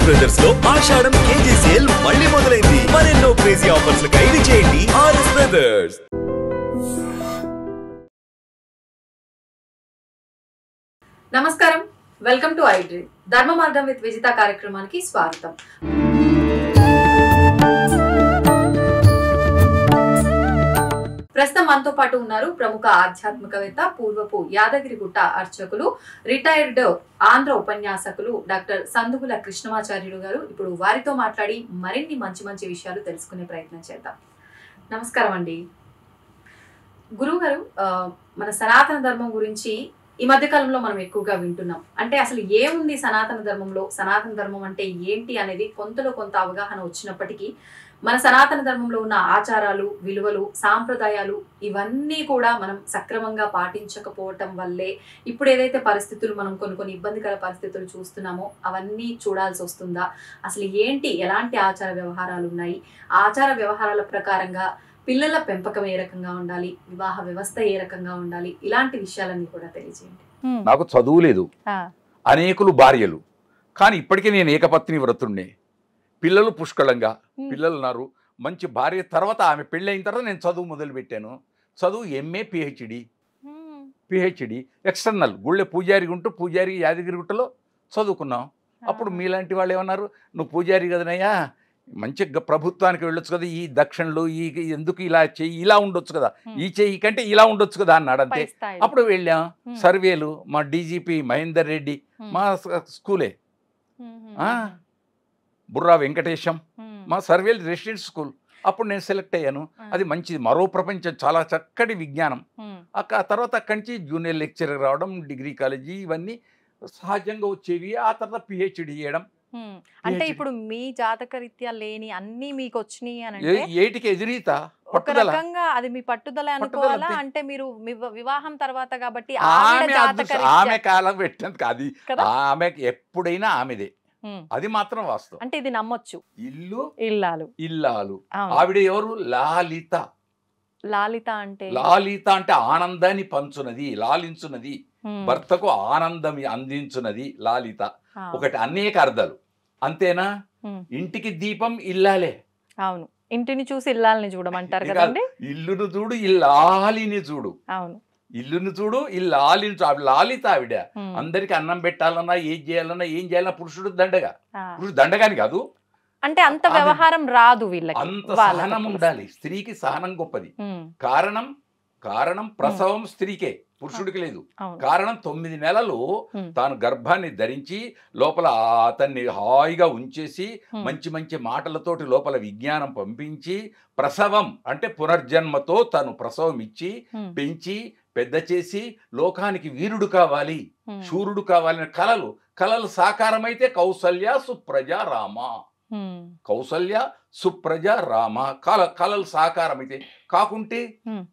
Brothers లో ఆషాఢం KG sale మళ్ళీ మొదలైంది. మరెన్నో క్రేజీ ఆఫర్స్ ఖైదీ చేయండి ఆర్ఎస్ బ్రదర్స్. నమస్కారం, వెల్కమ్ టు ఐ డ్రీమ్. ధర్మ మార్గం విత్ విజిత కార్యక్రమానికి స్వాగతం. ప్రస్తుతం మనతో పాటు ఉన్నారు ప్రముఖ ఆధ్యాత్మికవేత్త, పూర్వపు యాదగిరిగుట్ట అర్చకులు, రిటైర్డ్ ఆంధ్ర ఉపన్యాసకులు డాక్టర్ సందుగుల కృష్ణమాచార్యులు గారు. ఇప్పుడు వారితో మాట్లాడి మరిన్ని మంచి మంచి విషయాలు తెలుసుకునే ప్రయత్నం చేద్దాం. నమస్కారం అండి. గురువు గారు, మన సనాతన ధర్మం గురించి ఈ మధ్య కాలంలో మనం ఎక్కువగా వింటున్నాం. అంటే అసలు ఏముంది సనాతన ధర్మంలో, సనాతన ధర్మం అంటే ఏంటి అనేది కొంతలో కొంత అవగాహన వచ్చినప్పటికీ మన సనాతన ధర్మంలో ఉన్న ఆచారాలు, విలువలు, సాంప్రదాయాలు ఇవన్నీ కూడా మనం సక్రమంగా పాటించకపోవటం వల్లే ఇప్పుడు ఏదైతే పరిస్థితులు మనం కొన్ని ఇబ్బందికర పరిస్థితులు చూస్తున్నామో అవన్నీ చూడాల్సి వస్తుందా? అసలు ఏంటి, ఎలాంటి ఆచార వ్యవహారాలు ఉన్నాయి, ఆచార వ్యవహారాల ప్రకారంగా పిల్లల పెంపకం ఏ రకంగా ఉండాలి, వివాహ వ్యవస్థ ఏ రకంగా ఉండాలి, ఇలాంటి విషయాలన్నీ కూడా తెలియజేయండి. నాకు చదువు లేదు, అనేకులు భార్యలు, కానీ ఇప్పటికీ నేను ఏకపత్ని వ్రతుణ్ణి. పిల్లలు పుష్కలంగా, పిల్లలు ఉన్నారు, మంచి భార్య. తర్వాత ఆమె పెళ్ళి అయిన తర్వాత నేను చదువు మొదలుపెట్టాను. చదువు ఎంఏ పిహెచ్డి ఎక్స్టర్నల్. గుళ్ళె పూజారి ఉంటూ పూజారి యాదగిరిగుట్టలో చదువుకున్నాం. అప్పుడు మీలాంటి వాళ్ళు ఏమన్నారు, నువ్వు పూజారి కదనయ్యా, మంచి ప్రభుత్వానికి వెళ్ళొచ్చు కదా, ఈ దక్షిణలు ఈ ఎందుకు ఇలా చెయ్యి, ఇలా ఉండొచ్చు కదా, ఈ చెయ్యి కంటే ఇలా ఉండొచ్చు కదా అన్నాడు. అంతే. అప్పుడు వెళ్ళాం సర్వేలు. మా డీజీపీ మహేందర్ రెడ్డి మా స్కూలే, బుర్రా వెంకటేశం మా సర్వేలు రెసిడెంట్ స్కూల్. అప్పుడు నేను సెలెక్ట్ అయ్యాను. అది మంచిది, మరో ప్రపంచం, చాలా చక్కటి విజ్ఞానం. ఆ తర్వాత అక్కడి నుంచి జూనియర్ లెక్చరర్ రావడం, డిగ్రీ కాలేజీ, ఇవన్నీ సహజంగా వచ్చేవి. ఆ తర్వాత పిహెచ్డి చేయడం. అంటే ఇప్పుడు మీ జాతక రీత్యా లేని అన్ని మీకు వచ్చినాయి అని అంటే ఏటికి ఎదురీత ఒక రకంగా అది మీ పట్టుదల అనుకోవాలా? అంటే మీరు వివాహం తర్వాత కాబట్టి ఆమె కాలం పెట్టేందుకు అది ఆమెకి ఎప్పుడైనా ఆమెదే, అది మాత్రం వాస్తవం. అంటే ఇది నమ్మొచ్చు. ఇల్లాలు ఆవిడ ఎవరు? లాలిత. లాలిత అంటే ఆనందాన్ని పంచునది, లాలించున్నది, భర్తకు ఆనందం అందించున్నది లాలిత. ఒకటి అనేక అర్థాలు. అంతేనా? ఇంటికి దీపం ఇల్లాలే. అవును, ఇంటిని చూసి ఇల్లాలని చూడమంటారు కదండి. ఇల్లును చూడు, ఇల్లాలిని చూడు. అవును, ఇల్లును చూడు, ఇల్లాలిని చూడు. లాలిత ఆవిడ. అందరికి అన్నం పెట్టాలన్నా, ఏం చేయాలన్నా పురుషుడు దండగా. పురుషుడు దండగాని కాదు, అంటే అంత వ్యవహారం రాదు వీళ్ళకి. అంత సహనం ఉండాలి. స్త్రీకి సహనం గొప్పది. కారణం ప్రసవం స్త్రీకే, పురుషుడికి లేదు. కారణం 9 నెలలు తాను గర్భాన్ని ధరించి లోపల అతన్ని హాయిగా ఉంచేసి మంచి మంచి మాటలతోటి లోపల విజ్ఞానం పంపించి, ప్రసవం అంటే పునర్జన్మతో తను ప్రసవం ఇచ్చి పెంచి పెద్ద చేసి లోకానికి వీరుడు కావాలి, శూరుడు కావాలని కలలు సాకారమైతే కౌసల్య సుప్రజ రామ. కౌసల్య సుప్రజ రామ కలలు సాకారమైతే. కాకుంటే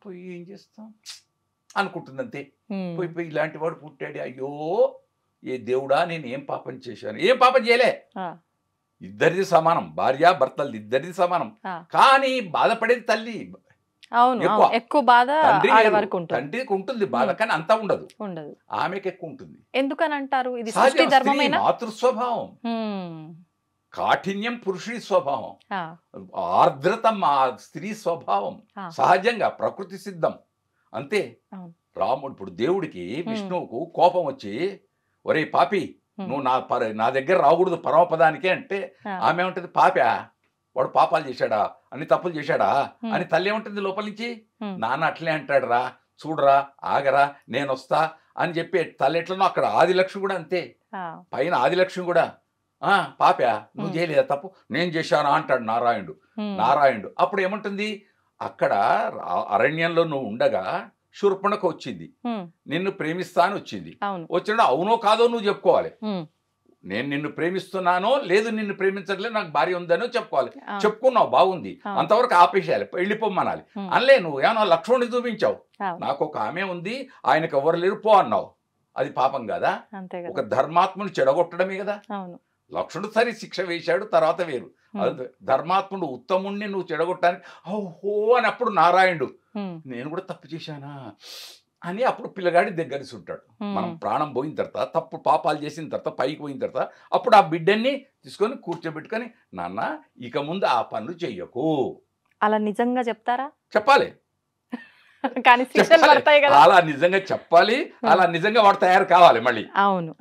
పోయి ఏం చేస్తాం అనుకుంటుంది అంతే. పోయి ఇలాంటి వాడు పుట్టాడు, అయ్యో ఏ దేవుడా నేను ఏం పాపం చేశాను. ఏం పాపం చేయలే, ఇద్దరిది సమానం, భార్య భర్తలది ఇద్దరిది సమానం. కానీ బాధపడేది తల్లి. ఎక్కువ బాధ తండ్రికి ఉంటుంది బాధ, కానీ అంతా ఉండదు, ఆమెకి ఎక్కువ ఉంటుంది. ఎందుకని అంటారు? ఇది మాతృస్వభావం. కాఠిన్యం పురుషుడి స్వభావం, ఆర్ద్రత మా స్త్రీ స్వభావం. సహజంగా ప్రకృతి సిద్ధం అంతే. రాముడు ఇప్పుడు దేవుడికి విష్ణువుకు కోపం వచ్చి, ఒరే పాపి నువ్వు నా దగ్గర రాకూడదు పరమపదానికే అంటే ఆమె ఏమంటది, పాపా వాడు పాపాలు చేశాడా, అన్ని తప్పులు చేశాడా అని. తల్లి ఏమంటుంది లోపల నుంచి, నాన్న అట్లే అంటాడు రా, చూడరా, ఆగరా, నేను వస్తా అని చెప్పి తల్లి ఎట్లనో అక్కడ ఆదిలక్ష్మి కూడా అంతే. పైన ఆదిలక్ష్మి కూడా పాపా నువ్వు చేయలేదా తప్పు, నేను చేశానా అంటాడు నారాయణుడు. అప్పుడు ఏమంటుంది, అక్కడ అరణ్యంలో నువ్వు ఉండగా శూర్పణకు వచ్చింది, నిన్ను ప్రేమిస్తా అని వచ్చింది. వచ్చినప్పుడు అవునో కాదో నువ్వు చెప్పుకోవాలి. నేను నిన్ను ప్రేమిస్తున్నానో లేదు, నిన్ను ప్రేమించట్లేదు, నాకు భార్య ఉందనో చెప్పుకోవాలి. చెప్పుకున్నావు, బాగుంది, అంతవరకు ఆపేసేయాలి, వెళ్ళిపోమ్మనాలి. అనలే, నువ్వు ఏమన్నా లక్ష్మణుని చూపించావు, నాకు ఒక ఆమె ఉంది, ఆయనకు ఎవరు లేరు, పో అన్నావు. అది పాపం కదా? ఒక ధర్మాత్ముని చెడగొట్టడమే కదా. లక్ష్మణుడు సరి శిక్ష వేశాడు, తర్వాత వేరు. ధర్మాత్ముడు ఉత్తముణ్ణి నువ్వు చెడగొట్టడానికి ఓహో అని. అప్పుడు నారాయణుడు, నేను కూడా తప్పు చేశానా, అని అప్పుడు పిల్లగాడి దగ్గరికి ఉంటాడు. మనం ప్రాణం పోయిన తర్వాత, తప్పు పాపాలు చేసిన తర్వాత, పైకి పోయిన తర్వాత అప్పుడు ఆ బిడ్డని తీసుకొని కూర్చోబెట్టుకొని, నాన్న ఇక ముందు ఆ పనులు చెయ్యకు అలా నిజంగా చెప్తారా? చెప్పాలి. కానీ శిక్షలు పడతాయి కదా. అలా నిజంగా చెప్పాలి, అలా నిజంగా వాడు తయారు కావాలి. మళ్ళీ అవును,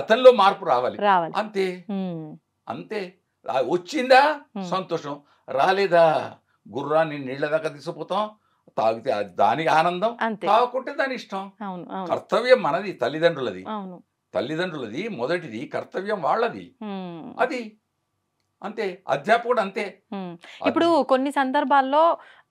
అతనిలో మార్పు రావాలి. అంతే ఉమ్, అంతే. వచ్చిందా ఉమ్, సంతోషం, రాలేదా గుర్రాన్ని నీళ్ళ దాకా తీసుకుపోతాం, తాగితే అది దానికి ఆనందం, అంతే. తాగుకుంటే దాని ఇష్టం. అవును, అవును, కర్తవ్యం మనది, తల్లిదండ్రులది. అవును. తల్లిదండ్రులది మొదటిది, కర్తవ్యం వాళ్ళది. ఉమ్, అది అంతే. అధ్యాపకుడు అంతే. ఉమ్. ఇప్పుడు కొన్ని సందర్భాల్లో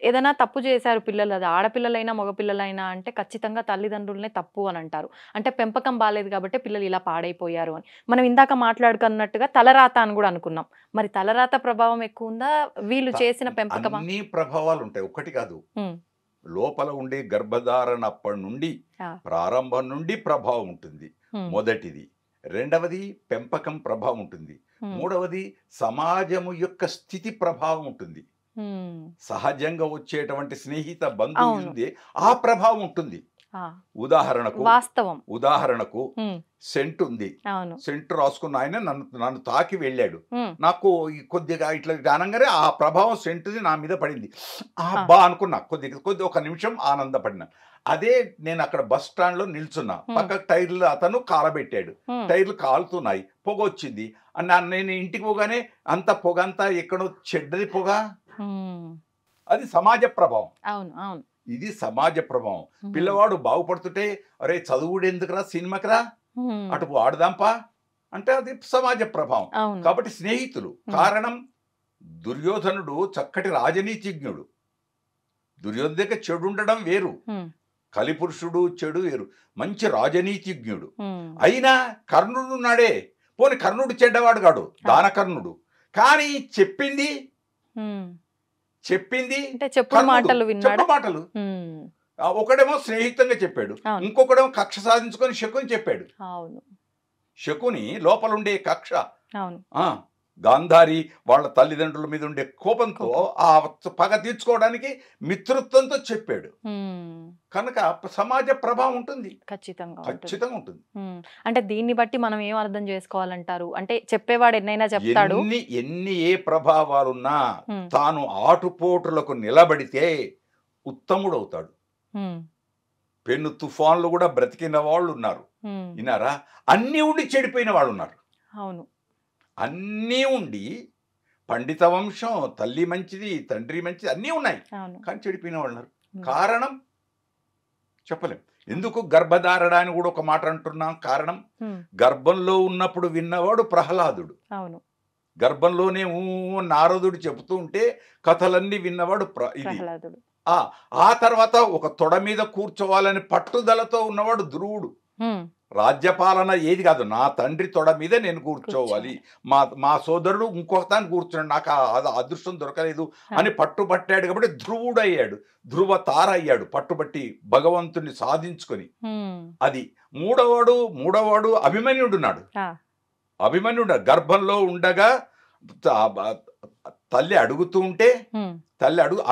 ఏదైనా తప్పు చేశారు పిల్లలు, అది ఆడపిల్లలైనా మగపిల్లలైనా అంటే ఖచ్చితంగా తల్లిదండ్రులనే తప్పు అని అంటారు. అంటే పెంపకం బాలేదు కాబట్టి పిల్లలు ఇలా పాడైపోయారు అని. మనం ఇందాక మాట్లాడుకున్నట్టుగా తలరాత అని కూడా అనుకున్నాం. మరి తలరాత ప్రభావం ఎక్కువ ఉందా వీళ్ళు చేసిన పెంపకమా? అన్ని ప్రభావాలు ఉంటాయి, ఒకటి కాదు. ఉమ్, లోపల ఉండే గర్భధారణ అప్పటి నుండి, ప్రారంభం నుండి ప్రభావం ఉంటుంది. ఉమ్, మొదటిది. రెండవది పెంపకం ప్రభావం ఉంటుంది. మూడవది సమాజము యొక్క స్థితి ప్రభావం ఉంటుంది. ఉమ్, సహజంగా వచ్చేటువంటి స్నేహిత బంధువు ఉంది, ఆ ప్రభావం ఉంటుంది. ఉదాహరణకు సెంట్ ఉంది, సెంట్ రాసుకున్న ఆయన నన్ను తాకి వెళ్ళాడు, నాకు కొద్దిగా ఇట్లా గానంగానే ఆ ప్రభావం సెంటుది నా మీద పడింది. బా అనుకున్నా, కొద్ది ఒక నిమిషం ఆనందపడినా. అదే నేను అక్కడ బస్ స్టాండ్ లో నిల్చున్నా, పక్క టైర్లు అతను కాలబెట్టాడు, టైర్లు కాలుతున్నాయి, పొగ వచ్చింది. నేను ఇంటికి పోగానే అంత పొగ అంతా ఎక్కడో చెడ్డది పొగ. అది సమాజ ప్రభావం. ఇది సమాజ ప్రభావం. పిల్లవాడు బాగుపడుతుంటే అరే చదువుడు ఎందుకురా, సినిమాకిరా, అటు ఆడదాంపా అంటే అది సమాజ ప్రభావం. కాబట్టి స్నేహితులు కారణం. దుర్యోధనుడు చక్కటి రాజనీతిజ్ఞుడు. దుర్యోధన దగ్గర చెడు ఉండడం వేరు, కలిపురుషుడు చెడు వేరు, మంచి రాజనీతిజ్ఞుడు. అయినా కర్ణుడు ఉన్నాడే, పోని కర్ణుడు చెడ్డవాడు కాడు, దానకర్ణుడు. కానీ చెప్పింది మాటలు. ఒకడేమో స్నేహితంగా చెప్పాడు, ఇంకొకడేమో కక్ష సాధించుకొని శకుని చెప్పాడు. శకుని లోపలుండే కక్ష, గాంధారి వాళ్ళ తల్లిదండ్రుల మీద ఉండే కోపంతో ఆ పగ తీర్చుకోవడానికి మిత్రత్వంతో చెప్పాడు. కనుక సమాజ ప్రభావం ఉంటుంది, ఖచ్చితంగా ఉంటుంది. అంటే దీన్ని బట్టి మనం ఏం అర్థం చేసుకోవాలంటారు? అంటే చెప్పేవాడు ఎన్నైనా చెప్తాడు, ఎన్ని ఏ ప్రభావాలున్నా తాను ఆటుపోటులకు నిలబడితే ఉత్తముడు అవుతాడు. పెను తుఫాన్లు కూడా బ్రతికిన వాళ్ళు ఉన్నారు, విన్నారా? అన్ని ఉండి చెడిపోయిన వాళ్ళు ఉన్నారు. అవును, అన్నీ ఉండి పండిత వంశం, తల్లి మంచిది, తండ్రి మంచిది, అన్నీ ఉన్నాయి, కానీ చెడిపోయిన వాళ్ళు ఉన్నారు. కారణం చెప్పలేం. ఎందుకు గర్భధారణ అని కూడా ఒక మాట అంటున్నాం. కారణం, గర్భంలో ఉన్నప్పుడు విన్నవాడు ప్రహ్లాదుడు. గర్భంలోనే నారదుడు చెబుతూ ఉంటే కథలన్నీ విన్నవాడు ప్రహ్లాదుడు. ఆ తర్వాత ఒక తొడ మీద కూర్చోవాలని పట్టుదలతో ఉన్నవాడు ధ్రువుడు. రాజ్యపాలన ఏది కాదు, నా తండ్రి తొడ మీద నేను కూర్చోవాలి, మా సోదరుడు ఇంకొక తాను కూర్చున్నాడు, నాకు అదృష్టం దొరకలేదు అని పట్టుబట్టాడు. కాబట్టి ధ్రువుడు అయ్యాడు, ధ్రువ తార అయ్యాడు, పట్టుబట్టి భగవంతుని సాధించుకొని. అది మూడవాడు అభిమన్యుడున్నాడు. అభిమన్యుడు గర్భంలో ఉండగా తల్లి అడుగుతూ ఉంటే,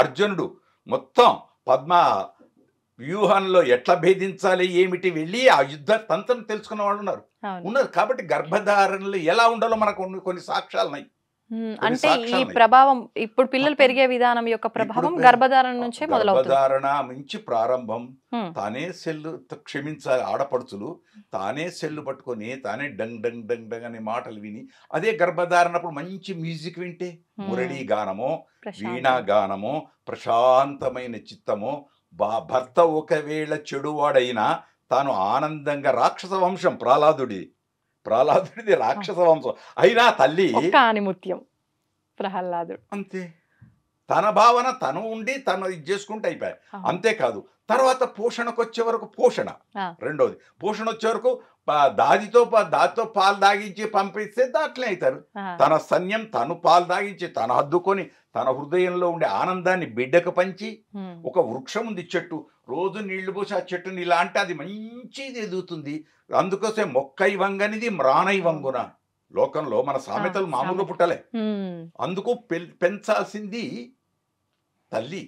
అర్జునుడు మొత్తం పద్మ వ్యూహంలో ఎట్లా భేదించాలి ఏమిటి వెళ్ళి ఆ యుద్ధ తంత్రం తెలుసుకున్న వాళ్ళు ఉన్నారు. కాబట్టి గర్భధారణలు ఎలా ఉండాలో మనకు కొన్ని సాక్ష్యాలు ఉన్నాయి. అంటే ఈ ప్రభావం ఇప్పుడు పిల్లలు పెరిగే విధానం యొక్క ప్రభావం గర్భధారణ నుంచే మొదలవుతుంది. గర్భధారణ నుంచి ప్రారంభం. తానే సెల్లు, క్షమించాలి ఆడపడుచులు, తానే సెల్లు పట్టుకొని తానే డంగ్ డంగ్ డంగ్ డంగ్ అనే మాటలు విని, అదే గర్భధారణప్పుడు మంచి మ్యూజిక్ వింటే, మురళీ గానమో వీణా గానమో, ప్రశాంతమైన చిత్తమో, భర్త ఒకవేళ చెడువాడైనా తాను ఆనందంగా, రాక్షస వంశం ప్రహ్లాదుడిది రాక్షస వంశం అయినా తల్లి ఆనిముత్యం ప్రహ్లాదుడు అంతే. తన భావన తను ఉండి తను ఇది చేసుకుంటే అయిపోయాయి. అంతేకాదు తర్వాత పోషణకు వచ్చే వరకు రెండోది పోషణ వచ్చే వరకు దాదితో పాలు దాగించి పంపిస్తే దాంట్లే అవుతారు. తన సైన్యం తను పాలు దాగించి తను హద్దుకొని తన హృదయంలో ఉండే ఆనందాన్ని బిడ్డకు పంచి, ఒక వృక్షం ఉంది చెట్టు, రోజు నీళ్లు పోసి ఆ చెట్టుని ఇలా అంటే అది మంచిది ఎదుగుతుంది. అందుకోసం మొక్కై వంగనిది మ్రానై వంగున. లోకంలో మన సామెతలు మామూలు పుట్టలే. అందుకు పెంచాల్సింది తల్లి.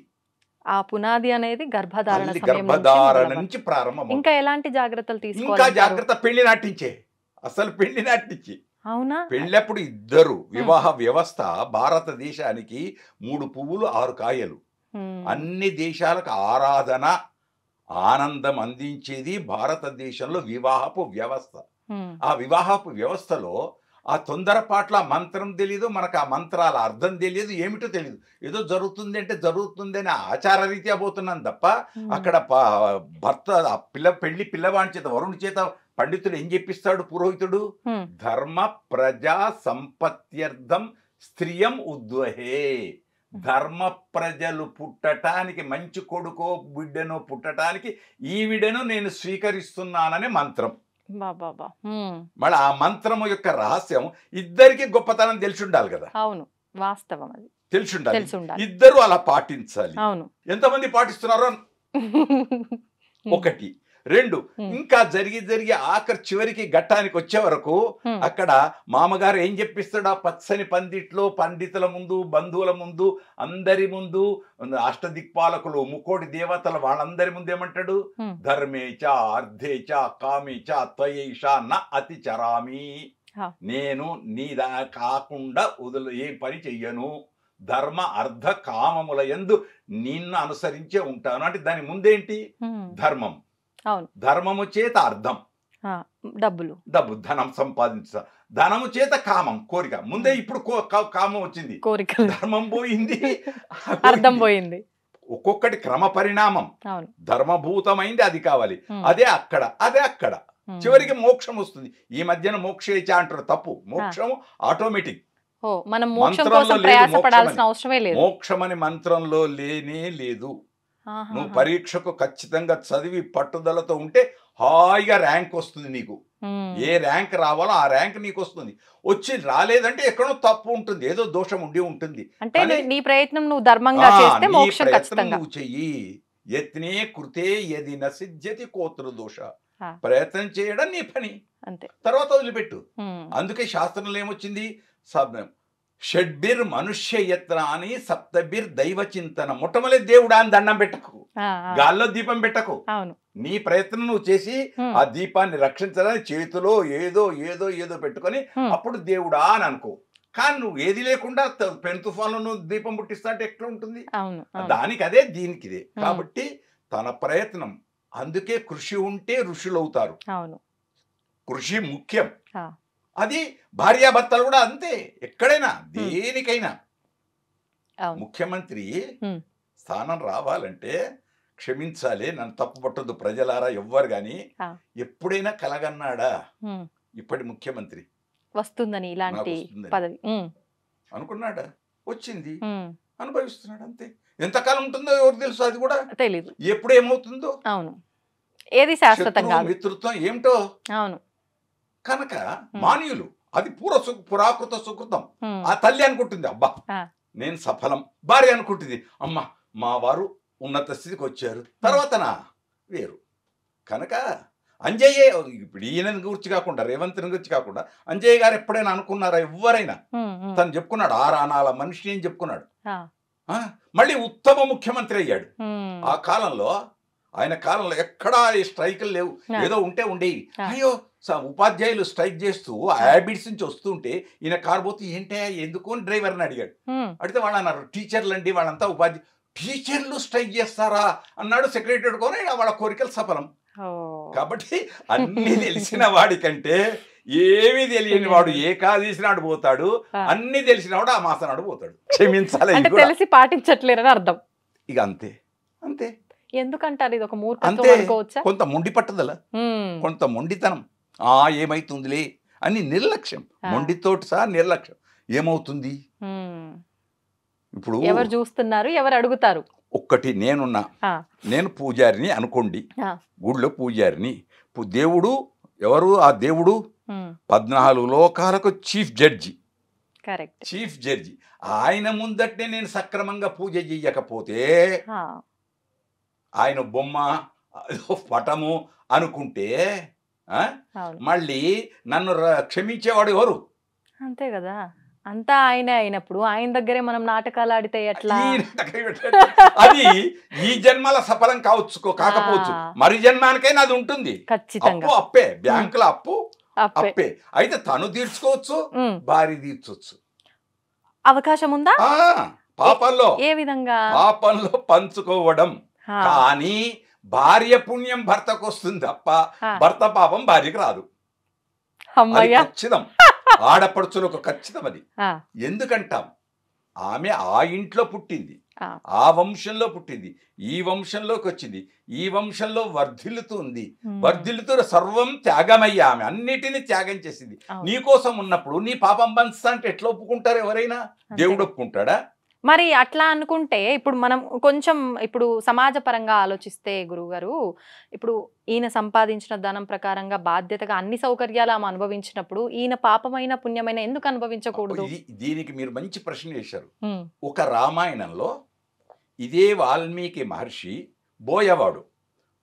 ఆ పునాది అనేది గర్భధారణ తల్లి సమయం నుంచి గర్భధారణ మొదలవ్వాలి. నుంచి ప్రారంభం. ఇంకా ఎలాంటి జాగ్రత్తలు ఇంకా తీసుకోవాలి? జాగ్రత్త పెళ్లి నాటించే, అసలు పెళ్లి నాటించి. అవునా? పెళ్ళప్పుడు ఇద్దరు వివాహ వ్యవస్థ భారతదేశానికి 3 పువ్వులు 6 కాయలు. అన్ని దేశాలకు ఆరాధన ఆనందం అందించేది భారతదేశంలో వివాహపు వ్యవస్థ. ఆ వివాహపు వ్యవస్థలో ఆ తొందరపాట్ల మంత్రం తెలియదు, మనకు ఆ మంత్రాల అర్థం తెలియదు, ఏమిటో తెలియదు. ఏదో జరుగుతుంది అంటే జరుగుతుంది అని ఆచార రీత్యా పోతున్నాను తప్ప అక్కడ భర్త పెళ్లి పిల్లవాడి చేత వరుణి చేత పండితుడు ఏం చెప్పిస్తాడు పురోహితుడు? ధర్మ ప్రజా సంపత్త్యర్థం స్త్రియం ఉద్వహే. ధర్మ ప్రజలు పుట్టటానికి, మంచి కొడుకో బిడ్డనో పుట్టటానికి ఈవిడను నేను స్వీకరిస్తున్నాననే మంత్రం. మళ్ళీ ఆ మంత్రము యొక్క రహస్యం ఇద్దరికి గొప్పతనం తెలిసి ఉండాలి కదా. అవును, వాస్తవం, అది తెలిసి ఉండాలి. ఇద్దరు అలా పాటించాలి. అవును. ఎంతమంది పాటిస్తున్నారో ఒకటి. 2, ఇంకా జరిగి ఆఖరి చివరికి ఘట్టానికి వచ్చే వరకు అక్కడ మామగారు ఏం చెప్పిస్తాడు? ఆ పచ్చని పందిట్లో పండితుల ముందు, బంధువుల ముందు, అందరి ముందు, అష్టదిక్పాలకులు, ముకోటి దేవతలు వాళ్ళందరి ముందు ఏమంటాడు? ధర్మేచ అర్ధేచ కామేచ త్వయేష న అతి చరామి. నేను నీదా కాకుండా ఏ పని చెయ్యను. ధర్మ అర్ధ కామముల యందు నిన్ను అనుసరించే ఉంటాను. అంటే దాని ముందేంటి? ధర్మం. ధర్మము చేత అర్థం, డబ్బు ధనం సంపాదించ, ధనము చేత కామం కోరిక. ముందే ఇప్పుడు కామం వచ్చింది, కోరిక, ధర్మం పోయింది, అర్థం పోయింది. ఒక్కొక్కటి క్రమ పరిణామం. ధర్మభూతమైంది అది కావాలి, అదే అక్కడ చివరికి మోక్షం వస్తుంది. ఈ మధ్యన మోక్షేచ అంటారు, తప్పు. మోక్షము ఆటోమేటిక్. మోక్షం అని మంత్రంలో లేనే లేదు. నువ్వు పరీక్షకు ఖచ్చితంగా చదివి పట్టుదలతో ఉంటే హాయిగా ర్యాంక్ వస్తుంది నీకు. ఏ ర్యాంక్ రావాలో ఆ ర్యాంక్ నీకు వస్తుంది. వచ్చి రాలేదంటే ఎక్కడో తప్పు ఉంటుంది, ఏదో దోషం ఉండి ఉంటుంది. అంటే నీ ప్రయత్నం నువ్వు ధర్మంగా చేస్తే మోక్షం ఖచ్చితంగా నువ్వు చెయ్యి. యత్నే కృతే యది న సిద్ధ్యతి కోత్ర దోష. ప్రయత్నం చేయడం నీ పని, అంతే. తర్వాత వదిలిపెట్టు. అందుకే శాస్త్రంలో ఏమొచ్చింది? షడ్బిర్ మనుష్య యత్నాని సప్తబిర్ దైవ చింతన. మొట్టమొదటి దేవుడా అని దండం పెట్టకు, గాల్లో దీపం పెట్టకు. నీ ప్రయత్నం నువ్వు చేసి ఆ దీపాన్ని రక్షించడానికి చేతిలో ఏదో ఏదో ఏదో పెట్టుకొని అప్పుడు దేవుడా అని అనుకో. కానీ నువ్వు ఏది లేకుండా పెను తుఫాన్లో నువ్వు దీపం పుట్టిస్తా అంటే ఎట్లా ఉంటుంది? దానికి అదే, దీనికి ఇదే. కాబట్టి తన ప్రయత్నం. అందుకే కృషి ఉంటే ఋషులు అవుతారు. కృషి ముఖ్యం. అది భార్యాభర్తలు కూడా అంతే. ఎక్కడైనా దేనికైనా ముఖ్యమంత్రి స్థానం రావాలంటే క్షమించాలి, నన్ను తప్పు పట్టొద్దు ప్రజలారా ఎవ్వరు గాని. ఎప్పుడైనా కలగన్నాడా ఇప్పటి ముఖ్యమంత్రి వస్తుందని ఇలాంటి పదవి అనుకున్నాడా? వచ్చింది, అనుభవిస్తున్నాడు, అంతే. ఎంతకాలం ఉంటుందో ఎవరు తెలుసు? అది కూడా తెలీదు. ఎప్పుడు ఏమవుతుందో. అవును, ఏది శాశ్వతంగా మిత్రుత్వం ఏమిటో. అవును. కనుక మాన్యులు, అది పురాకృత సుకృతం. ఆ తల్లి అనుకుంటుంది, అబ్బా నేను సఫలం. భార్య అనుకుంటుంది, అమ్మ మా వారు ఉన్నత స్థితికి వచ్చారు, తర్వాతనా వేరు. కనుక అంజయ్య, ఇప్పుడు ఈయన గురించి కాకుండా, రేవంత్ గురించి కాకుండా, అంజయ్య గారు ఎప్పుడైనా అనుకున్నారా? ఎవరైనా తను చెప్పుకున్నాడు, 6 ఆనాల మనిషి అని చెప్పుకున్నాడు. మళ్ళీ ఉత్తమ ముఖ్యమంత్రి అయ్యాడు. ఆ కాలంలో, ఆయన కాలంలో ఎక్కడా స్ట్రైకులు లేవు, ఏదో ఉంటే ఉండేవి. అయ్యో ఉపాధ్యాయులు స్ట్రైక్ చేస్తూ హ్యాబిట్స్ నుంచి వస్తుంటే ఈయన కారు పోతే ఏంటే ఎందుకు అని డ్రైవర్ని అడిగాడు. అడిగితే వాళ్ళు అన్నారు, టీచర్లు అండి వాళ్ళంతా ఉపాధ్యాయులు. టీచర్లు స్ట్రైక్ చేస్తారా అన్నాడు సెక్రటరీ కొని. వాళ్ళ కోరికలు సఫలం. కాబట్టి అన్ని తెలిసిన వాడికంటే ఏమీ తెలియని వాడు ఏకాదశి నాడు పోతాడు, అన్ని తెలిసిన వాడు ఆ మాసం నాడు పోతాడు. క్షమించాలి, తెలిసి పాటించట్లేరని అర్థం. ఇక అంతే అంతే. ఎందుకంటారు ఇది ఒక మూర్ఖత్వం అనుకోవచ్చా? కొంత మొండి పట్టుదల, కొంత మొండితనం. ఏమైతుందిలే అని నిర్లక్ష్యం, మొండితోటి సహా నిర్లక్ష్యం. ఏమవుతుంది ఇప్పుడు? ఎవరు చూస్తున్నారు, ఎవరు అడుగుతారు? ఒక్కటి నేనున్నా, నేను పూజారిని అనుకోండి, గుడిలో పూజారిని. దేవుడు ఎవరు? ఆ దేవుడు 14 లోకాలకు chief judge. Correct, chief judge. ఆయన ముందటే నేను సక్రమంగా పూజ చెయ్యకపోతే, ఆయన బొమ్మ పటము అనుకుంటే మళ్ళీ నన్ను క్షమించేవాడు ఎవరు? అంతే కదా. అంతా ఆయనే అయినప్పుడు ఆయన దగ్గరే మనం నాటకాలు ఆడితే ఎట్లా? అది ఈ జన్మల సఫలం కాకపోవచ్చు, మరి జన్మానికైనా అది ఉంటుంది. ఖచ్చితంగా అప్పు అప్పే, బ్యాంకుల అప్పు అప్పే. అయితే తను తీర్చుకోవచ్చు, భార్య తీర్చొచ్చు. అవకాశం ఉందా? పాపంలో ఏ విధంగా? పాపంలో పంచుకోవడం. కానీ భార్య పుణ్యం భర్తకు వస్తుంది తప్ప భర్త పాపం భార్యకు రాదు. ఖచ్చితం. ఆడపడుచులకు ఖచ్చితం అది. ఎందుకంటాం, ఆమె ఆ ఇంట్లో పుట్టింది, ఆ వంశంలో పుట్టింది, ఈ వంశంలోకి వచ్చింది, ఈ వంశంలో వర్ధిల్లుతుంది, వర్ధిల్లుతూ సర్వం త్యాగమయ్యా, ఆమె అన్నిటినీ త్యాగం చేసింది. నీకోసం ఉన్నప్పుడు నీ పాపం పంచుతా అంటే ఎట్లా ఒప్పుకుంటారు ఎవరైనా? దేవుడు ఒప్పుకుంటాడా? మరి అట్లా అనుకుంటే ఇప్పుడు మనం కొంచెం ఇప్పుడు సమాజపరంగా ఆలోచిస్తే గురువుగారు, ఇప్పుడు ఈయన సంపాదించిన ధనం ప్రకారంగా బాధ్యతగా అన్ని సౌకర్యాలు ఆమె అనుభవించినప్పుడు ఈయన పాపమైన పుణ్యమైన ఎందుకు అనుభవించకూడదు? దీనికి మీరు మంచి ప్రశ్న చేశారు. ఒక రామాయణంలో ఇదే వాల్మీకి మహర్షి బోయవాడు,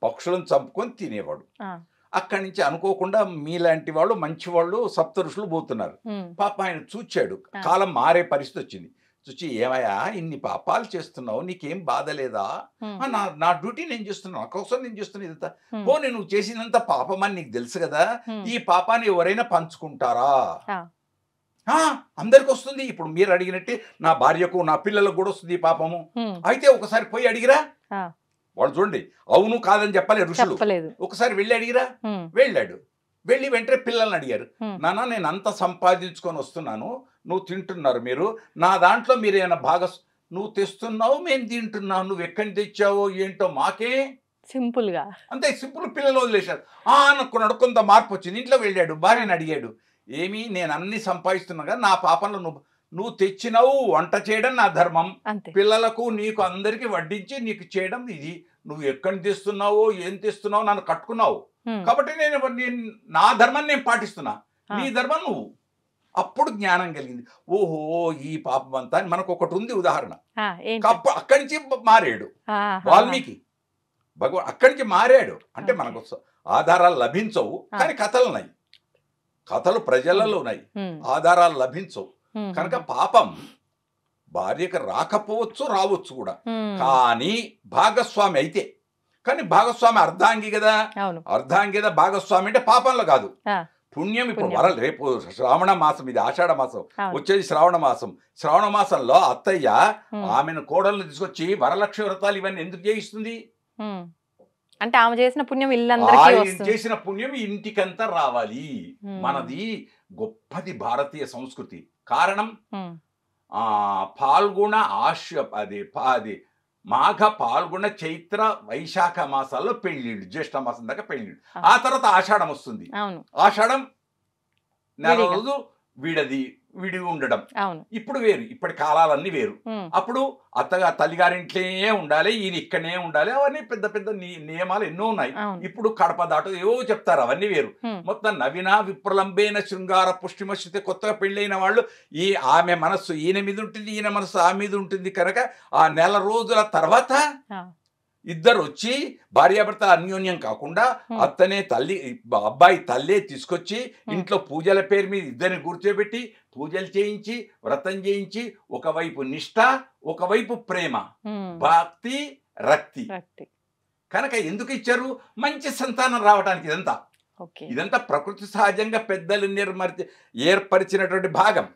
పక్షులను చంపుకొని తినేవాడు. అక్కడి నుంచి అనుకోకుండా మీలాంటి వాళ్ళు మంచి వాళ్ళు సప్త ఋషులు పోతున్నారు. పాప ఆయన చూచాడు, కాలం మారే పరిస్థితి వచ్చింది. చూచి, ఏమయ్యా ఇన్ని పాపాలు చేస్తున్నావు, నీకేం బాధ లేదా? నా డ్యూటీ నేను చేస్తున్నా, నా కోసం నేను చేస్తున్నా, ఇదంతా పోనీ నువ్వు చేసినంత పాపం అని నీకు తెలుసు కదా, ఈ పాపాన్ని ఎవరైనా పంచుకుంటారా? అందరికి వస్తుంది. ఇప్పుడు మీరు అడిగినట్టే నా భార్యకు నా పిల్లలకు కూడా వస్తుంది ఈ పాపము. అయితే ఒకసారి పోయి అడిగిరా, వాళ్ళు చూడండి అవును కాదని చెప్పలే ఋషులు. ఒకసారి వెళ్ళి అడిగిరా, వెళ్ళాడు. వెళ్ళి వెంటనే పిల్లల్ని అడిగారు, నాన్న నేను అంత సంపాదించుకొని వస్తున్నాను, నువ్వు తింటున్నారు, మీరు నా దాంట్లో మీరు ఏమైనా నువ్వు తెస్తున్నావు, మేము తింటున్నావు, నువ్వు ఎక్కడి తెచ్చావో ఏంటో మాకే. సింపుల్ గా అంతే సింపుల్. పిల్లలు వదిలేశారు. అనుకున్నాడు, కొంత మార్పు వచ్చింది. ఇంట్లో వెళ్ళాడు, భార్యని అడిగాడు, ఏమి నేను అన్ని సంపాదిస్తున్నా కదా, నా పాపంలో నువ్వు తెచ్చినావు, వంట చేయడం నా ధర్మం, పిల్లలకు నీకు అందరికి వడ్డించి నీకు చేయడం ఇది, నువ్వు ఎక్కడి తెస్తున్నావో ఏం తెస్తున్నావో నన్ను కట్టుకున్నావు కాబట్టి నేను నా ధర్మాన్ని నేను పాటిస్తున్నా, నీ ధర్మం నువ్వు. అప్పుడు జ్ఞానం కలిగింది. ఓహో ఈ పాపం అంతా అని మనకు ఒకటి ఉంది ఉదాహరణ. అక్కడి నుంచి మారాడు వాల్మీకి భగవాన్, అక్కడి నుంచి మారాడు. అంటే మనకు ఆధారాలు లభించవు కానీ కథలు ఉన్నాయి, కథలు ప్రజలలో ఉన్నాయి, ఆధారాలు లభించవు. కనుక పాపం భార్యకు రాకపోవచ్చు, రావచ్చు కూడా. కానీ భాగస్వామి అయితే, కానీ భాగస్వామి అర్ధాంగి కదా, అర్ధాంగి కదా భాగస్వామి అంటే పాపంలో కాదు, పుణ్యం. ఇప్పుడు రేపు శ్రావణ మాసం, ఇది ఆషాఢ మాసం, వచ్చేది శ్రావణ మాసం. శ్రావణ మాసంలో అత్తయ్య ఆమెను కోడలను తీసుకొచ్చి వరలక్ష్మి వ్రతాలు ఇవన్నీ ఎందుకు చేయిస్తుంది? అంటే ఆమె చేసిన పుణ్యం ఇల్లందరికీ చేసిన పుణ్యం ఇంటికంతా రావాలి. మనది గొప్పది భారతీయ సంస్కృతి. కారణం పాల్గొన అది మాఘ పాల్గొన చైత్ర వైశాఖ మాసాల్లో పెళ్లిళ్ళు, జ్యేష్ఠ మాసం దాకా పెళ్లిళ్ళు. ఆ తర్వాత ఆషాఢం వస్తుంది. ఆషాఢం నెల రోజు విడి ఉండడం. ఇప్పుడు వేరు, ఇప్పటి కాలాలన్నీ వేరు. అప్పుడు అత్తగా తల్లిగారింట్లోనే ఉండాలి, ఈయన ఇక్కడనే ఉండాలి, అవన్నీ పెద్ద పెద్ద నియమాలు ఎన్నో ఉన్నాయి. ఇప్పుడు కడప దాటు ఏవో చెప్తారు, అవన్నీ వేరు. మొత్తం నవీన విప్రలంబేన శృంగార పుష్టిమశ్రుతి. కొత్తగా పెళ్ళైన వాళ్ళు ఆమె మనస్సు ఈయన మీద ఉంటుంది, ఈయన మనస్సు ఆ మీద ఉంటుంది. కనుక ఆ నెల రోజుల తర్వాత ఇద్దరు వచ్చి భార్యాభర్త అన్యోన్యం కాకుండా అత్తనే తల్లి అబ్బాయి తల్లే తీసుకొచ్చి ఇంట్లో పూజల పేరు మీద ఇద్దరిని కూర్చోబెట్టి పూజలు చేయించి వ్రతం చేయించి, ఒకవైపు నిష్ఠ, ఒకవైపు ప్రేమ, భక్తి, రక్తి. కనుక ఎందుకు ఇచ్చారు? మంచి సంతానం రావడానికి. ఇదంతా ప్రకృతి సహజంగా పెద్దలు ఏర్పరిచినటువంటి భాగం.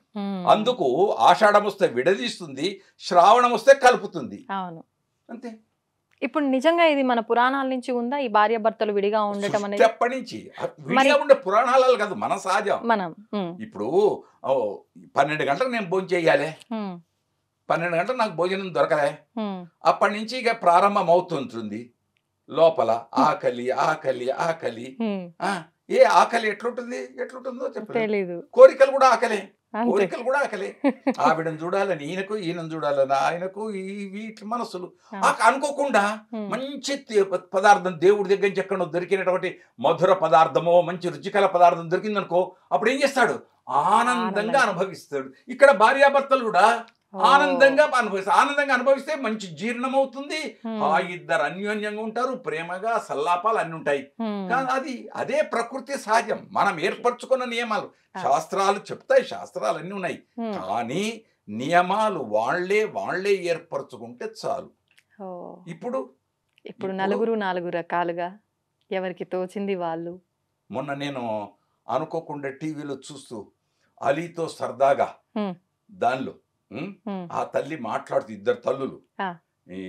అందుకు ఆషాఢం వస్తే విడదీస్తుంది, శ్రావణం వస్తే కలుపుతుంది, అంతే. ఇప్పుడు నిజంగా ఇది మన పురాణాల నుంచి ఉందా ఈ భార్య భర్తలు విడిగా ఉండటం అనేది? ఎప్పటి నుంచి విడిగా ఉండే పురాణాలు కాదు, మన సహజం. మనం ఇప్పుడు 12 గంటలకు నేను భోజనం చేయాలి, 12 గంటలకు నాకు భోజనం దొరకలే, అప్పటి నుంచి ఇక ప్రారంభం అవుతుంటుంది లోపల ఆకలి ఆకలి ఆకలి. ఏ ఆకలి ఎట్లుంటుందో చెప్పలేదు. కోరికలు కూడా ఆకలే, కోరికలు కూడా ఆకలే. ఆవిడని చూడాలని ఈయనకు, ఈయనను చూడాలని ఆయనకు, వీటి మనసులు. అనుకోకుండా మంచి పదార్థం దేవుడి దగ్గర నుంచి ఎక్కడో దొరికినటువంటి మధుర పదార్థమో మంచి రుచికర పదార్థం దొరికిందనుకో, అప్పుడు ఏం చేస్తాడు? ఆనందంగా అనుభవిస్తాడు. ఇక్కడ భార్యాభర్తలు కూడా ఆనందంగా అనుభవిస్తే మంచి జీర్ణం అవుతుంది. ఆ ఇద్దరు అన్యోన్యంగా ఉంటారు, ప్రేమగా సల్లాపాలు అన్ని ఉంటాయి. కానీ అదే ప్రకృతి సహజం, మనం ఏర్పరచుకున్న నియమాలు. శాస్త్రాలు చెప్తాయి, శాస్త్రాలు అన్ని ఉన్నాయి, కానీ నియమాలు వాళ్ళే ఏర్పరచుకుంటే చాలు. ఇప్పుడు నలుగురు 4 రకాలుగా ఎవరికి తోచింది వాళ్ళు. మొన్న నేను అనుకోకుండా టీవీలో చూస్తూ అలీతో సరదాగా దానిలో ఆ తల్లి మాట్లాడుతూ, ఇద్దరు తల్లులు, ఈ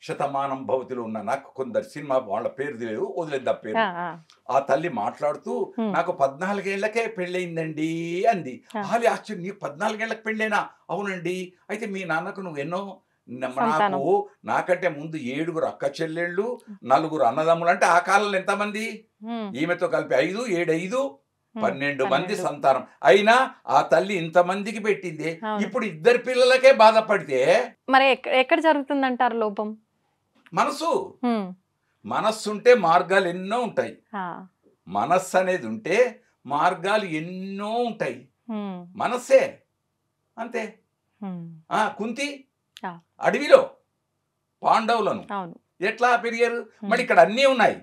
శతమానం భవతిలో ఉన్న, నాకు కొందరు సినిమా వాళ్ళ పేరు తెలియదు, వదిలేద్దా పేరు. ఆ తల్లి మాట్లాడుతూ నాకు 14 ఏళ్లకే పెళ్ళయిందండి అంది. ఆలి ఆశ్చర్యం, నీకు 14 ఏళ్లకు పెళ్ళైనా? అవునండి. అయితే మీ నాన్నకు నువ్వు ఎన్నో? నాకంటే ముందు 7 అక్క చెల్లెళ్ళు, 4 అన్నదమ్ములు. అంటే ఆ కాలంలో ఎంతమంది? ఈమెతో కలిపి 5, 7, 5, 12 మంది సంతానం. అయినా ఆ తల్లి ఇంతమందికి పెట్టింది. ఇప్పుడు 2 పిల్లలకే బాధపడితే మరి ఎక్కడ జరుగుతుందంటారు లోపం? మనస్సు ఉంటే మార్గాలు ఎన్నో ఉంటాయి. మనస్సు అనేది ఉంటే మార్గాలు ఎన్నో ఉంటాయి. మనస్సే అంతే. కుంతి అడవిలో పాండవులను ఎట్లా పెరిగారు? మళ్ళీ ఇక్కడ అన్నీ ఉన్నాయి.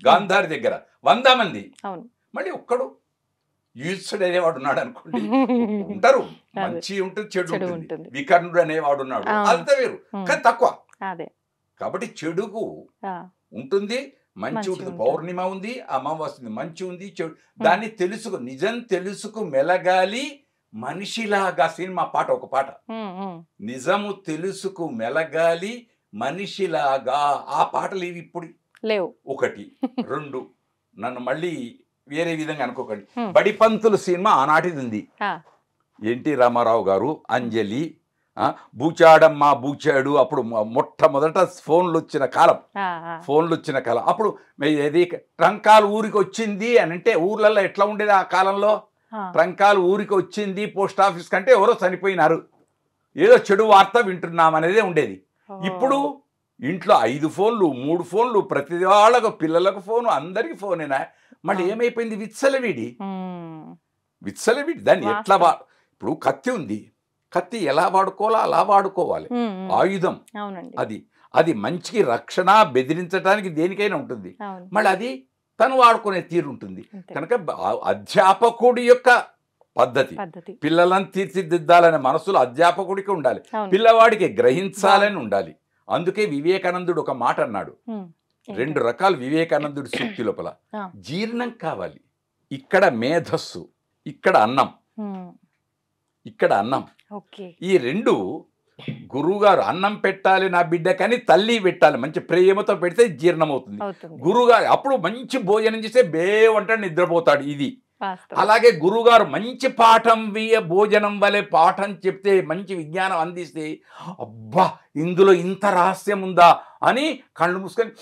గాంధారి దగ్గర 100 మంది, మళ్ళీ ఒక్కడు యూసుడు అనేవాడు ఉన్నాడు అనుకోండి. ఉంటారు, మంచి ఉంటుంది, చెడు ఉంటుంది. వికర్ణుడు అనేవాడు ఉన్నాడు, అంత వేరు, కానీ తక్కువ. కాబట్టి చెడుకు ఉంటుంది, మంచి ఉంటుంది. పౌర్ణిమ ఉంది, అమావాస్య ఉంది, మంచి ఉంది, చెడు. దాన్ని నిజం తెలుసుకు మెలగాలి మనిషిలాగా. సినిమా పాట, ఒక పాట, నిజము తెలుసుకు మెలగాలి మనిషిలాగా. ఆ పాటలు ఇవి ఇప్పుడు లేవు. 1, 2 నన్ను మళ్ళీ వేరే విధంగా అనుకోకండి. బడిపంతులు సినిమా ఆనాటిది ఉంది. ఎన్టీ రామారావు గారు, అంజలి, బూచాడమ్మ బూచాడు. అప్పుడు మొట్టమొదట ఫోన్లు వచ్చిన కాలం. అప్పుడు ఏది ట్రంకాలు ఊరికి వచ్చింది అని అంటే ఊర్లలో ఎట్లా ఉండేది ఆ కాలంలో? ట్రంకాలు ఊరికి వచ్చింది పోస్ట్ ఆఫీస్ కంటే ఎవరో చనిపోయినారు, ఏదో చెడు వార్త వింటున్నాం అనేదే ఉండేది. ఇప్పుడు ఇంట్లో 5 ఫోన్లు, 3 ఫోన్లు, ప్రతి వాళ్ళకు, పిల్లలకు ఫోను, అందరికి ఫోనేనా. మళ్ళీ ఏమైపోయింది? విచ్చలవిడి. దాన్ని ఎట్లా ఇప్పుడు కత్తి ఉంది, కత్తి ఎలా వాడుకోవాలో అలా వాడుకోవాలి. ఆయుధం అది మంచికి రక్షణ, బెదిరించడానికి దేనికైనా ఉంటుంది. మళ్ళీ అది తను వాడుకునే తీరు ఉంటుంది. కనుక అధ్యాపకుడి యొక్క పద్ధతి, పిల్లలను తీర్చిదిద్దాలనే మనసులో అధ్యాపకుడికి ఉండాలి, పిల్లవాడికి గ్రహించాలని ఉండాలి. అందుకే వివేకానందుడు ఒక మాట అన్నాడు. 2 రకాలు వివేకానందుడి సూక్తి లోపల. జీర్ణం కావాలి, ఇక్కడ మేధస్సు, ఇక్కడ అన్నం. ఈ 2 గురువుగారు అన్నం పెట్టాలి నా బిడ్డకని తల్లి పెట్టాలి, మంచి ప్రేమతో పెడితే జీర్ణం అవుతుంది. గురువుగారు అప్పుడు మంచి భోజనం చేస్తే బేవంటాడు, నిద్రపోతాడు. ఇది అలాగే గురువుగారు మంచి పాఠం భోజనం వలె పాఠం చెప్తే, మంచి విజ్ఞానం అందిస్తే, అబ్బా ఇందులో ఇంత రహస్యం ఉందా అని కళ్ళు మూసుకొని,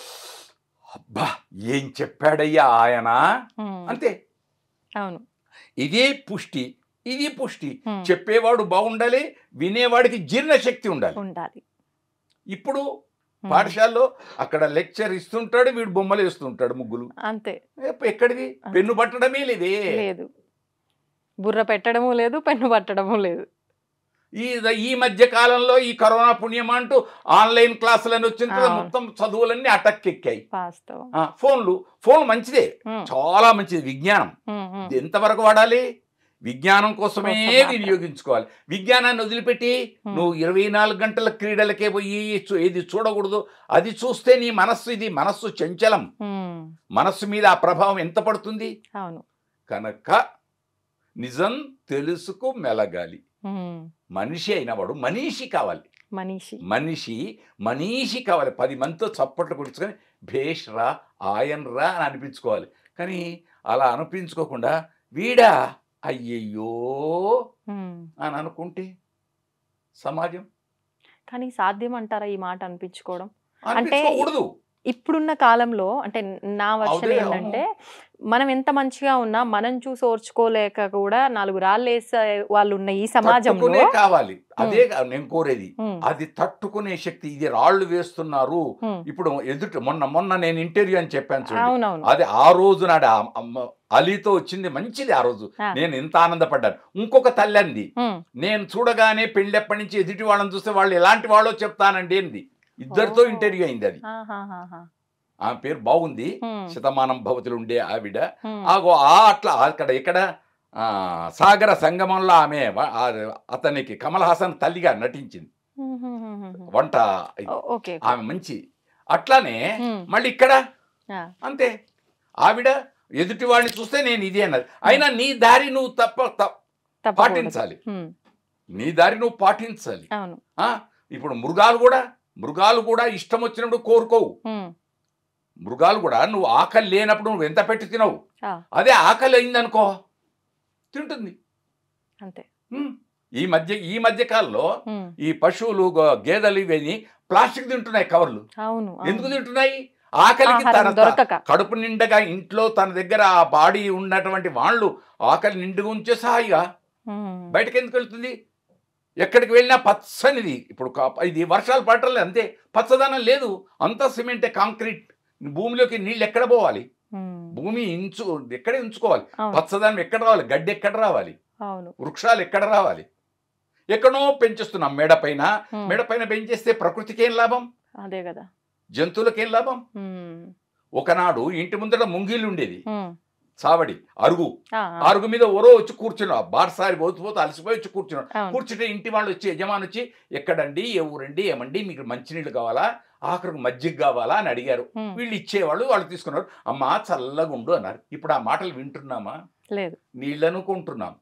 అబ్బా ఏం చెప్పాడయ్యా ఆయన, అంతే. ఇదే పుష్టి, ఇది పుష్టి. చెప్పేవాడు బాగుండాలి, వినేవాడికి జీర్ణశక్తి ఉండాలి. ఇప్పుడు పాఠశాలలో అక్కడ లెక్చర్ ఇస్తుంటాడు, వీడు బొమ్మలు వేస్తుంటాడు, ముగ్గులు, అంతే. ఎక్కడిది? పెన్ను పట్టడమే లేదు, బుర్ర పెట్టడము లేదు, పెన్ను పట్టడము లేదు. ఈ మధ్య కాలంలో ఈ కరోనా పుణ్యం అంటూ ఆన్లైన్ క్లాసులని వచ్చిన తర్వాత మొత్తం చదువులన్నీ అటక్కెక్కాయి. ఫోన్ మంచిదే, చాలా మంచిది. విజ్ఞానం ఎంతవరకు వాడాలి? విజ్ఞానం కోసమే వినియోగించుకోవాలి. విజ్ఞానాన్ని వదిలిపెట్టి నువ్వు 24 గంటల క్రీడలకే పోయి ఏది చూడకూడదు. అది చూస్తే నీ మనస్సు చంచలం, మనస్సు మీద ఆ ప్రభావం ఎంత పడుతుంది? కనుక నిజం తెలుసుకు మెలగాలి. మనిషి అయినవాడు మనీషి కావాలి, మనీషి కావాలి. 10 మందితో చప్పట్లు కొడుచుకొని భేష్ రా, ఆయన్ రా అని అనిపించుకోవాలి. కానీ అలా అనిపించుకోకుండా వీడా అయ్యయ్యో అని అనుకుంటే సమాజం. కానీ సాధ్యం అంటారా ఈ మాట అనిపించుకోవడం? అనిపించుకోకూడదు. ఇప్పుడున్న కాలంలో అంటే నా వర్షన్ అవునే, ఏంటంటే మనం ఎంత మంచిగా ఉన్నా మనం చూసి ఓర్చుకోలేక కూడా 4 రాళ్ళు వేసే వాళ్ళు ఉన్న ఈ సమాజంలో తట్టుకునే కావాలి. అదే నేను కోరేది. అది తట్టుకునే శక్తి. ఇది రాళ్ళు వేస్తున్నారు. ఇప్పుడు మొన్న నేను ఇంటర్వ్యూ అని చెప్పాను చూడండి. అవునవును. అది ఆ రోజు నాడు అలీతో వచ్చింది మంచిది. ఆ రోజు నేను ఎంత ఆనందపడ్డాను. ఇంకొక తల్లి అంది, నేను చూడగానే పెళ్ళెప్పటి నుంచి ఎదుటి వాళ్ళని చూస్తే వాళ్ళు ఎలాంటి వాళ్ళో చెప్తానండి ఏంది. ఇద్దరితో ఇంటర్వ్యూ అయింది అది. ఆమె పేరు బాగుంది, శతమానం భవతులు ఉండే ఆవిడ. అట్లా అక్కడ ఇక్కడ సాగర సంగమంలో ఆమె అతనికి కమల్ హాసన్ తల్లిగా నటించింది. వంట ఆమె మంచి. అట్లానే మళ్ళీ ఇక్కడ అంతే, ఆవిడ ఎదుటి వాడిని చూస్తే నేను ఇది అన్నది. అయినా నీ దారి నువ్వు పాటించాలి. నీ దారి నువ్వు పాటించాలి. ఇప్పుడు మృగాలు కూడా ఇష్టం వచ్చినప్పుడు కోరుకోవు. మృగాలు కూడా నువ్వు ఆకలి లేనప్పుడు నువ్వు ఎంత పెట్టి తినవు. అదే ఆకలి అయిందనుకో తింటుంది అంతే. ఈ మధ్య కాలంలో ఈ పశువులు గేదెలు ఇవన్నీ ప్లాస్టిక్ తింటున్నాయి కవర్లు. ఎందుకు తింటున్నాయి? ఆకలికి కడుపు నిండగా ఇంట్లో తన దగ్గర ఆ బాడీ ఉన్నటువంటి వాళ్ళు ఆకలి నిండుగా ఉంచే సహాయిగా బయటకు ఎందుకు వెళ్తుంది? ఎక్కడికి వెళ్ళినా పచ్చనిది. ఇప్పుడు ఇది వర్షాలు పడటం అంతే, పచ్చదనం లేదు. అంతా సిమెంటే, కాంక్రీట్. భూమిలోకి నీళ్ళు ఎక్కడ పోవాలి? భూమి ఎక్కడ ఉంచుకోవాలి? పచ్చదనం ఎక్కడ రావాలి? గడ్డి ఎక్కడ రావాలి? వృక్షాలు ఎక్కడ రావాలి? ఎక్కడో పెంచేస్తున్నాం మెడపైన పెంచేస్తే ప్రకృతికి ఏం లాభం? అదే కదా. జంతువులకేం లాభం? ఒకనాడు ఇంటి ముందర ముంగిళ్ళు ఉండేది, చావడి అరుగు మీద ఓరో వచ్చి కూర్చున్నావు. బాటసారి పోతూ అలసిపోయి వచ్చి కూర్చుంటే ఇంటి వాళ్ళు వచ్చి యజమాని వచ్చి, ఎక్కడండి, ఏ ఊరండి, ఏమండి మీకు మంచినీళ్ళు కావాలా, ఆఖరికి మజ్జిగ కావాలా అని అడిగారు. వీళ్ళు ఇచ్చేవాళ్ళు, వాళ్ళు తీసుకున్నారు. అమ్మా చల్లగుండు అన్నారు. ఇప్పుడు ఆ మాటలు వింటున్నామా? లేదు. నీళ్ళను కొంటున్నాం,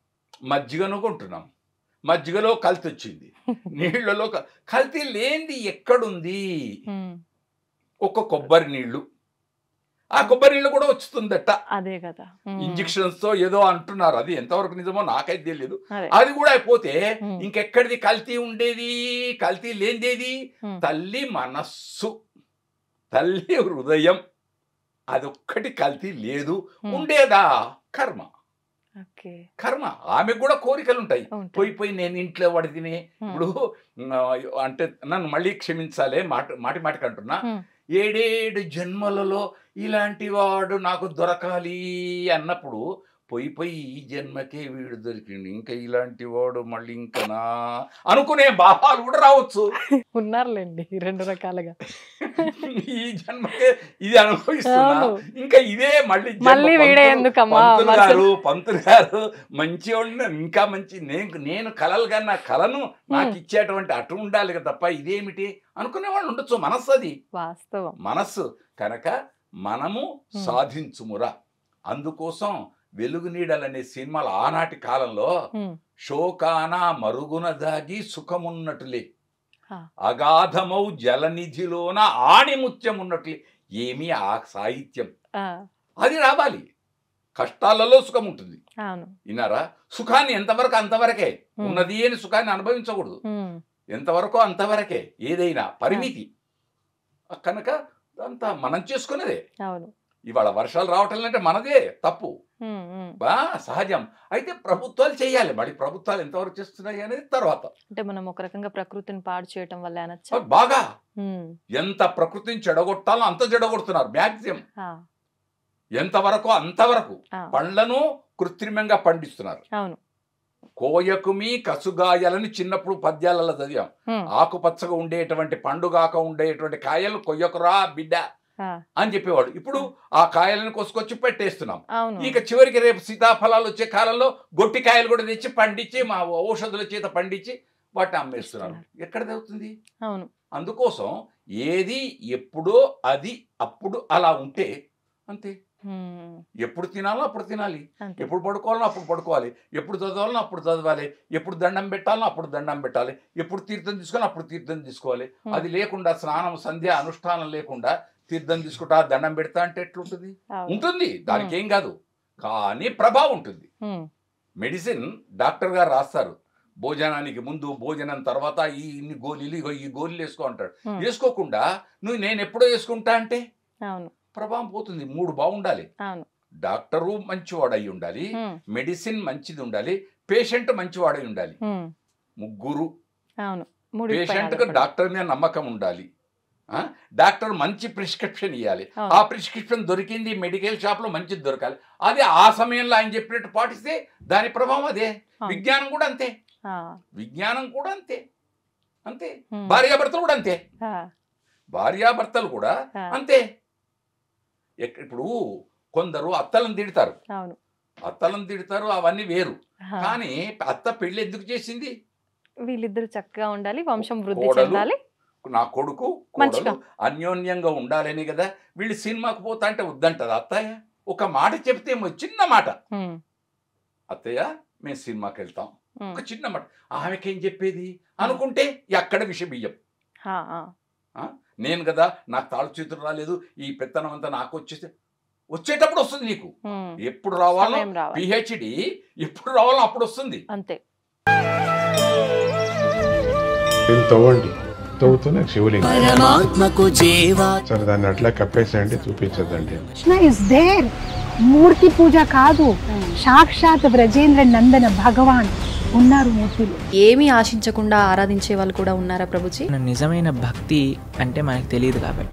మజ్జిగను కొంటున్నాం. మజ్జిగలో కల్తీ వచ్చింది, నీళ్లలో కల్తీ లేనిది ఎక్కడుంది? ఒక కొబ్బరి నీళ్లు, ఆ కొబ్బరి నీళ్ళు కూడా వస్తుందట. అదే కదా, ఇంజక్షన్స్ తో ఏదో అంటున్నారు. అది ఎంతవరకు నిజమో నాకైతే తెలియదు. అది కూడా అయిపోతే ఇంకెక్కడిది కల్తీ ఉండేది? కల్తీ లేనిదేది? తల్లి మనస్సు, తల్లి హృదయం, అదొక్కటి కల్తీ లేదు. ఉండేదా? కర్మ. ఆమెకు కూడా కోరికలు ఉంటాయి. పోయి నేను ఇంట్లో వాడి తిని, ఇప్పుడు అంటే నన్ను మళ్ళీ క్షమించాలే మాటికి అంటున్నా, 7 జన్మలలో ఇలాంటి వాడు నాకు దొరకాలి అన్నప్పుడు పోయి ఈ జన్మకే వీడు దొరికిండు, ఇంకా ఇలాంటి వాడు మళ్ళీ ఇంకనా అనుకునే భావాలు కూడా రావచ్చు. ఉన్నారులేండి 2 రకాలుగా. ఈ జన్మకే ఇది అనుభవిస్తున్నా, ఇంకా ఇదే మళ్ళీ పంతులు గారు మంచి ఇంకా మంచి, నేను కలలు కన్నా కలను నాకు ఇచ్చేటువంటి అటు ఉండాలి కదా తప్ప ఇదేమిటి అనుకునే వాళ్ళు ఉండొచ్చు. మనస్సు, అది వాస్తవం, మనస్సు. కనుక మనము సాధించుమురా. అందుకోసం వెలుగు నీడలనే సినిమాలు ఆనాటి కాలంలో శోకాన మరుగున దాగి సుఖమున్నట్టులే, అగాధమౌ జలనిధిలోన ఆణిముత్యం ఉన్నట్లే. ఏమి ఆ సాహిత్యం, అది రావాలి. కష్టాలలో సుఖం ఉంటుంది. విన్నారా? సుఖాన్ని ఎంతవరకు అంతవరకే, ఉన్నది అని సుఖాన్ని అనుభవించకూడదు. ఎంతవరకు అంతవరకే, ఏదైనా పరిమితి. కనుక అంతా మనం చేసుకునేదే. ఇవాళ వర్షాలు రావటం అంటే మనదే తప్పు, సహజం. అయితే ప్రభుత్వాలు చేయాలి. మరి ప్రభుత్వాలు ఎంతవరకు చేస్తున్నాయి అనేది తర్వాత. అంటే మనం ఒక రకంగా ప్రకృతిని పాడు చేయటం వల్ల బాగా ఎంత ప్రకృతిని చెడగొట్టాలో అంత చెడగొడుతున్నారు. మ్యాక్సిమం ఎంతవరకు అంతవరకు పండ్లను కృత్రిమంగా పండిస్తున్నారు. కోయకుమి కసుగాయలని చిన్నప్పుడు పద్యాలలో చదివాం. ఆకుపచ్చగా ఉండేటువంటి పండుగాక ఉండేటువంటి కాయలు కొయ్యకురా బిడ్డ అని చెప్పేవాడు. ఇప్పుడు ఆ కాయలను కోసుకొచ్చి పెట్టేస్తున్నాం. ఇక చివరికి రేపు సీతాఫలాలు వచ్చే కాలంలో గొట్టి కాయలు కూడా తెచ్చి పండించి మా ఔషధుల చేత పండించి వాటిని అమ్మేస్తున్నారు. ఎక్కడ అవుతుంది? అందుకోసం ఏది ఎప్పుడో అది అప్పుడు అలా ఉంటే అంతే. ఎప్పుడు తినాలో అప్పుడు తినాలి, ఎప్పుడు పడుకోవాలో అప్పుడు పడుకోవాలి, ఎప్పుడు చదవాలో అప్పుడు చదవాలి, ఎప్పుడు దండం పెట్టాలో అప్పుడు దండం పెట్టాలి, ఎప్పుడు తీర్థం తీసుకోవాలో అప్పుడు తీర్థం తీసుకోవాలి. అది లేకుండా స్నానం సంధ్య అనుష్ఠానం లేకుండా తీర్థం తీసుకుంటా దండం పెడతా అంటే ఎట్లుంటుంది? ఉంటుంది, దానికి ఏం కాదు, కానీ ప్రభావం ఉంటుంది. మెడిసిన్ డాక్టర్ గారు రాస్తారు, భోజనానికి ముందు భోజనం తర్వాత ఇన్ని గోళీలు ఈ గోళీలు వేసుకో అంటాడు. వేసుకోకుండా నువ్వు నేను ఎప్పుడో వేసుకుంటా అంటే ప్రభావం పోతుంది. 3 బాగుండాలి. డాక్టరు మంచివాడు అయి ఉండాలి, మెడిసిన్ మంచిది ఉండాలి, పేషెంట్ మంచివాడై ఉండాలి. 3. పేషెంట్ కు డాక్టర్ మీద నమ్మకం ఉండాలి, డాక్టర్ మంచి ప్రిస్క్రిప్షన్ ఇవ్వాలి, ఆ ప్రిస్క్రిప్షన్ దొరికింది మెడికల్ షాప్ లో మంచిది దొరకాలి. అదే ఆ సమయంలో ఆయన చెప్పినట్టు పాటిస్తే దాని ప్రభావం అదే. విజ్ఞానం కూడా అంతే, విజ్ఞానం కూడా అంతే అంతే. భార్యాభర్తలు కూడా అంతే, భార్యాభర్తలు కూడా అంతే. ఇప్పుడు కొందరు అత్తలను తిడతారు, అవన్నీ వేరు. కానీ అత్త పెళ్లి ఎందుకు చేసింది? వీళ్ళిద్దరు చక్కగా ఉండాలి, వంశం వృద్ధి చెందాలి, నా కొడుకు కోడలు అన్యోన్యంగా ఉండాలని కదా. వీళ్ళు సినిమాకు పోతా అంటే వద్దంటది అత్తయ్య. ఒక మాట చెప్తే చిన్న మాట, అత్తయ్య మేము సినిమాకి వెళ్తాం, ఒక చిన్న మాట. ఆమెకేం చెప్పేది అనుకుంటే అక్కడ విషయం బియ్యం. నేను కదా నాకు తాళు చేతులు రాలేదు, ఈ పెత్తనం అంతా నాకు వచ్చేటప్పుడు వస్తుంది. నీకు ఎప్పుడు రావాలో పిహెచ్డి ఎప్పుడు రావాలో అప్పుడు వస్తుంది అంతే. తవ్వుతూనే శివలింగం సరే దాన్ని అట్లా కప్పేసేయండి, చూపించదండి. మూర్తి పూజ కాదు, సాక్షాత్ బ్రజేంద్ర నందన భగవాన్ ఉన్నారు మూర్తిలో. ఏమీ ఆశించకుండా ఆరాధించే వాళ్ళు కూడా ఉన్నారా ప్రభుజీ? నిజమైన భక్తి అంటే మనకు తెలియదు కాబట్టి